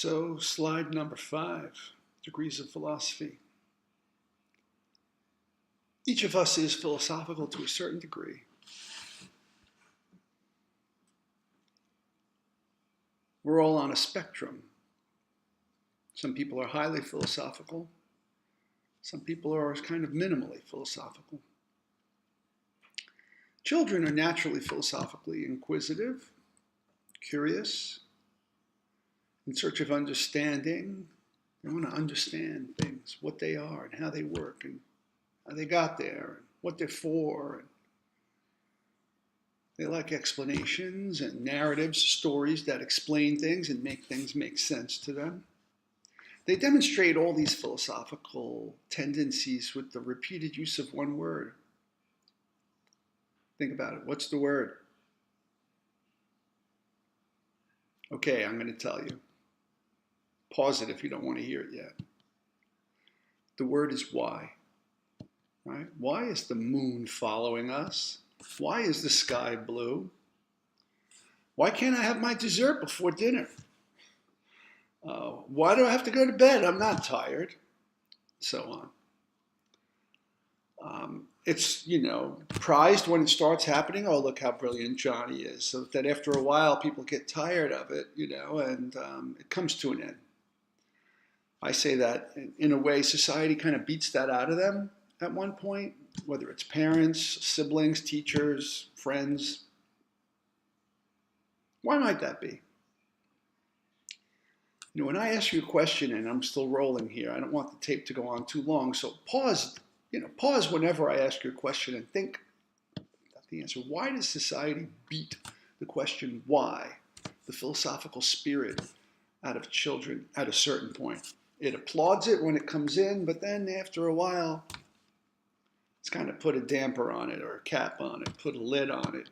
So, slide number 5, degrees of philosophy. Each of us is philosophical to a certain degree. We're all on a spectrum. Some people are highly philosophical. Some people are kind of minimally philosophical. Children are naturally philosophically inquisitive, curious, in search of understanding. They want to understand things, what they are and how they work and how they got there and what they're for. And they like explanations and narratives, stories that explain things and make things make sense to them. They demonstrate all these philosophical tendencies with the repeated use of one word. Think about it. What's the word? Okay, I'm going to tell you. Pause it if you don't want to hear it yet. The word is why. Right? Why is the moon following us? Why is the sky blue? Why can't I have my dessert before dinner? Why do I have to go to bed? I'm not tired. So on. It's, prized when it starts happening. Oh, look how brilliant Johnny is. So that after a while, people get tired of it, and it comes to an end. I say that in a way, society kind of beats that out of them at one point, whether it's parents, siblings, teachers, friends. Why might that be? When I ask you a question, and I'm still rolling here, I don't want the tape to go on too long, so pause whenever I ask you a question and think about the answer. Why does society beat the question why, the philosophical spirit, out of children at a certain point? It applauds it when it comes in, but then after a while, it's kind of put a damper on it or a cap on it, put a lid on it.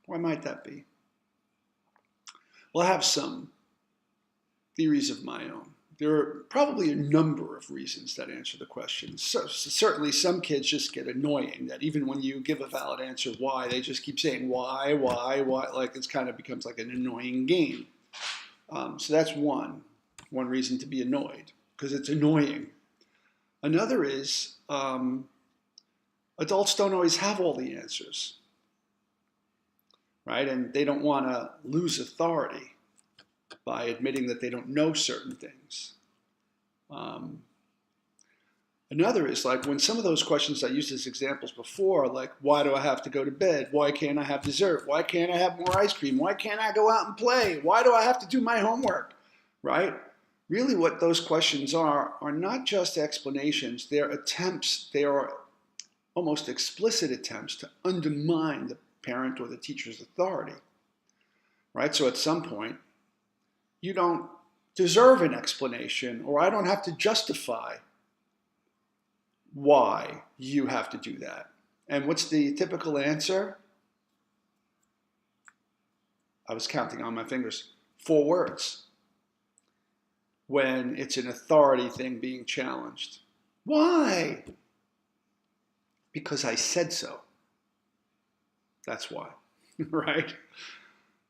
Why might that be? Well, I have some theories of my own. There are probably a number of reasons that answer the question. So, certainly some kids just get annoying that even when you give a valid answer why, they just keep saying why, like it kind of becomes like an annoying game. So that's one reason to be annoyed, because it's annoying. Another is adults don't always have all the answers, right? And they don't want to lose authority by admitting that they don't know certain things. Another is like when some of those questions I used as examples before, like why do I have to go to bed? Why can't I have dessert? Why can't I have more ice cream? Why can't I go out and play? Why do I have to do my homework? Right? Really what those questions are not just explanations. They're attempts, they are almost explicit attempts to undermine the parent or the teacher's authority. Right? So at some point, you don't deserve an explanation, or I don't have to justify why you have to do that. And what's the typical answer? I was counting on my fingers. 4 words. When it's an authority thing being challenged. Why? Because I said so. That's why, right?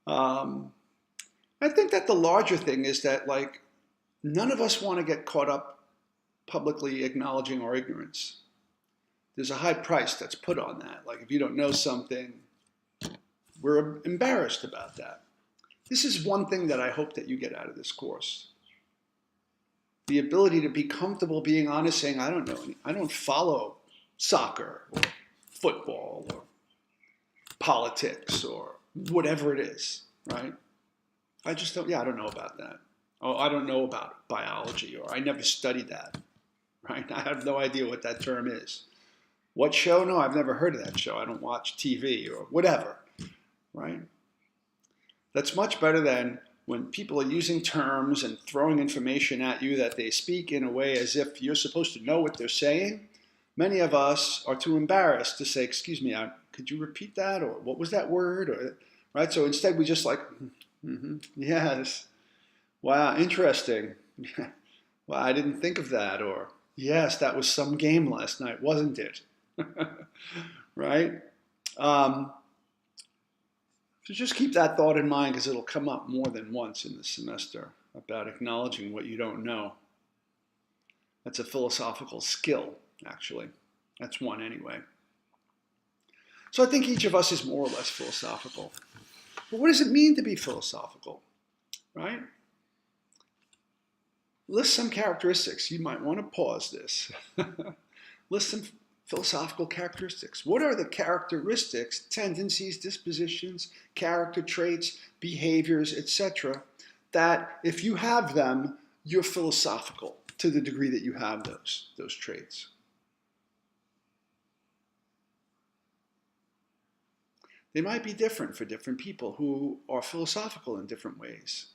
I think that the larger thing is that, like, none of us want to get caught up publicly acknowledging our ignorance. There's a high price that's put on that. Like, if you don't know something, we're embarrassed about that. This is one thing that I hope that you get out of this course. The ability to be comfortable being honest, saying, I don't know, I don't follow soccer or football or politics or whatever it is, right? I just don't, I don't know about that. Oh, I don't know about biology, or I never studied that, right? I have no idea what that term is. What show? No, I've never heard of that show. I don't watch TV or whatever, right? That's much better than when people are using terms and throwing information at you that they speak in a way as if you're supposed to know what they're saying. Many of us are too embarrassed to say, excuse me, could you repeat that? Or what was that word? Or, right? So instead we just like, yes. Wow, interesting. Well, I didn't think of that. Or, yes, that was some game last night, wasn't it? Right? So just keep that thought in mind because it'll come up more than once in the semester about acknowledging what you don't know. That's a philosophical skill, actually. That's one anyway. So I think each of us is more or less philosophical. But what does it mean to be philosophical, right? List some characteristics. You might want to pause this. List some philosophical characteristics. What are the characteristics, tendencies, dispositions, character traits, behaviors, etc., that if you have them, you're philosophical to the degree that you have those traits? They might be different for different people who are philosophical in different ways.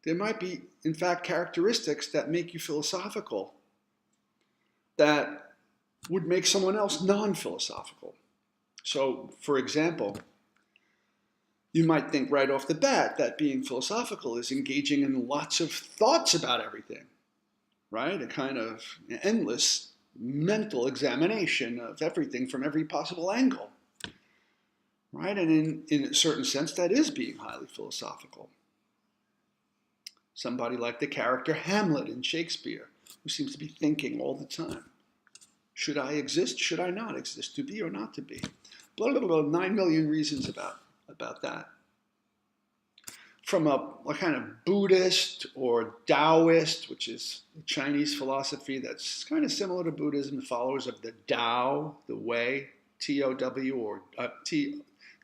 There might be, in fact, characteristics that make you philosophical that would make someone else non-philosophical. So, for example, you might think right off the bat that being philosophical is engaging in lots of thoughts about everything, right? A kind of endless mental examination of everything from every possible angle, right? And in a certain sense, that is being highly philosophical. Somebody like the character Hamlet in Shakespeare, who seems to be thinking all the time. Should I exist? Should I not exist? To be or not to be? Blah, blah, blah, 9 million reasons about that. From a kind of Buddhist or Taoist, which is a Chinese philosophy that's kind of similar to Buddhism, the followers of the Tao, the way, T-O-W or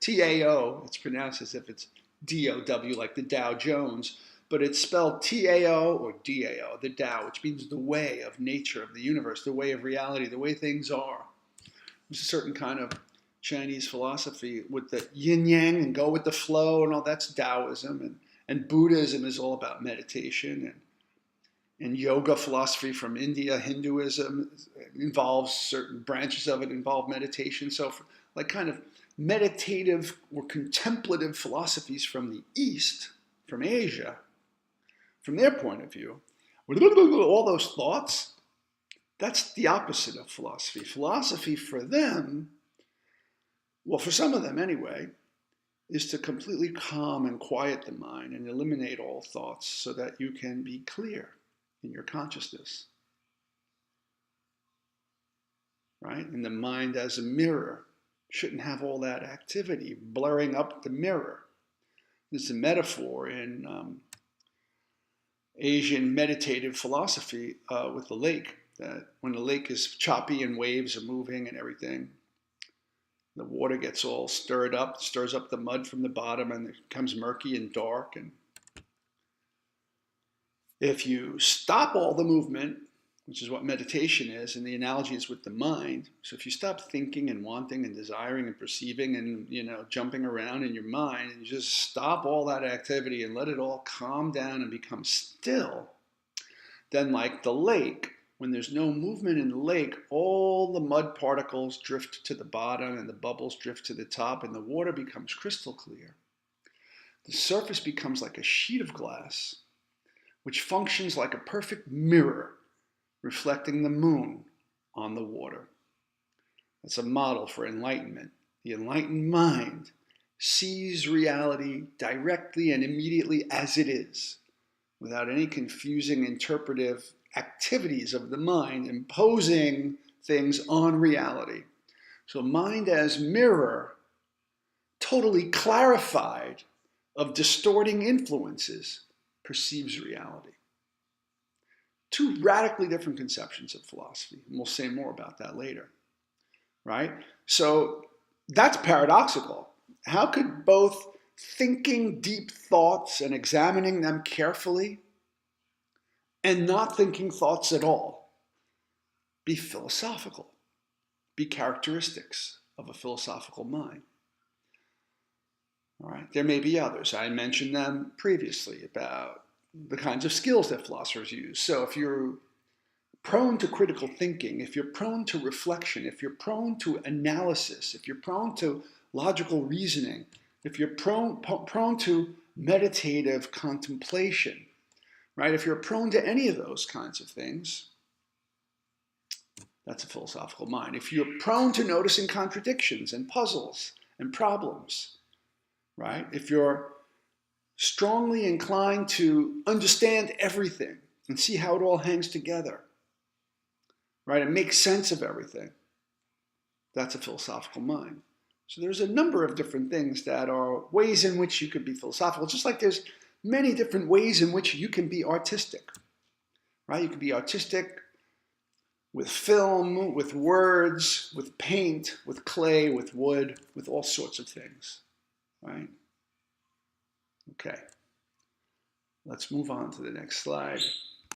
T-A-O, it's pronounced as if it's D-O-W, like the Dow Jones, but it's spelled T-A-O or D-A-O, the Tao, which means the way of nature, of the universe, the way of reality, the way things are. There's a certain kind of Chinese philosophy with the yin-yang and go with the flow and all, that's Taoism. And Buddhism is all about meditation. And yoga philosophy from India, Hinduism involves certain branches of it, involve meditation. So like kind of meditative or contemplative philosophies from the East, from Asia, from their point of view, all those thoughts, that's the opposite of philosophy. Philosophy for them, well, for some of them anyway, is to completely calm and quiet the mind and eliminate all thoughts so that you can be clear in your consciousness, right? And the mind as a mirror shouldn't have all that activity blurring up the mirror. There's a metaphor in Asian meditative philosophy with the lake, that when the lake is choppy and waves are moving and everything, the water gets all stirred up, stirs up the mud from the bottom, and it becomes murky and dark. And if you stop all the movement, which is what meditation is, and the analogy is with the mind. So if you stop thinking and wanting and desiring and perceiving and, jumping around in your mind, and you just stop all that activity and let it all calm down and become still, then like the lake, when there's no movement in the lake, all the mud particles drift to the bottom and the bubbles drift to the top and the water becomes crystal clear. The surface becomes like a sheet of glass, which functions like a perfect mirror reflecting the moon on the water. That's a model for enlightenment. The enlightened mind sees reality directly and immediately as it is, without any confusing interpretive activities of the mind imposing things on reality. So mind as mirror, totally clarified of distorting influences, perceives reality. Two radically different conceptions of philosophy, and we'll say more about that later, right? So that's paradoxical. How could both thinking deep thoughts and examining them carefully and not thinking thoughts at all be philosophical, be characteristics of a philosophical mind? All right, there may be others. I mentioned them previously about the kinds of skills that philosophers use. So if you're prone to critical thinking, if you're prone to reflection, if you're prone to analysis, if you're prone to logical reasoning, if you're prone to meditative contemplation, right? If you're prone to any of those kinds of things, that's a philosophical mind. If you're prone to noticing contradictions and puzzles and problems, right? If you're strongly inclined to understand everything and see how it all hangs together, right, and make sense of everything, that's a philosophical mind. So there's a number of different things that are ways in which you could be philosophical, just like there's many different ways in which you can be artistic, right? You can be artistic with film, with words, with paint, with clay, with wood, with all sorts of things, right? Okay, let's move on to the next slide.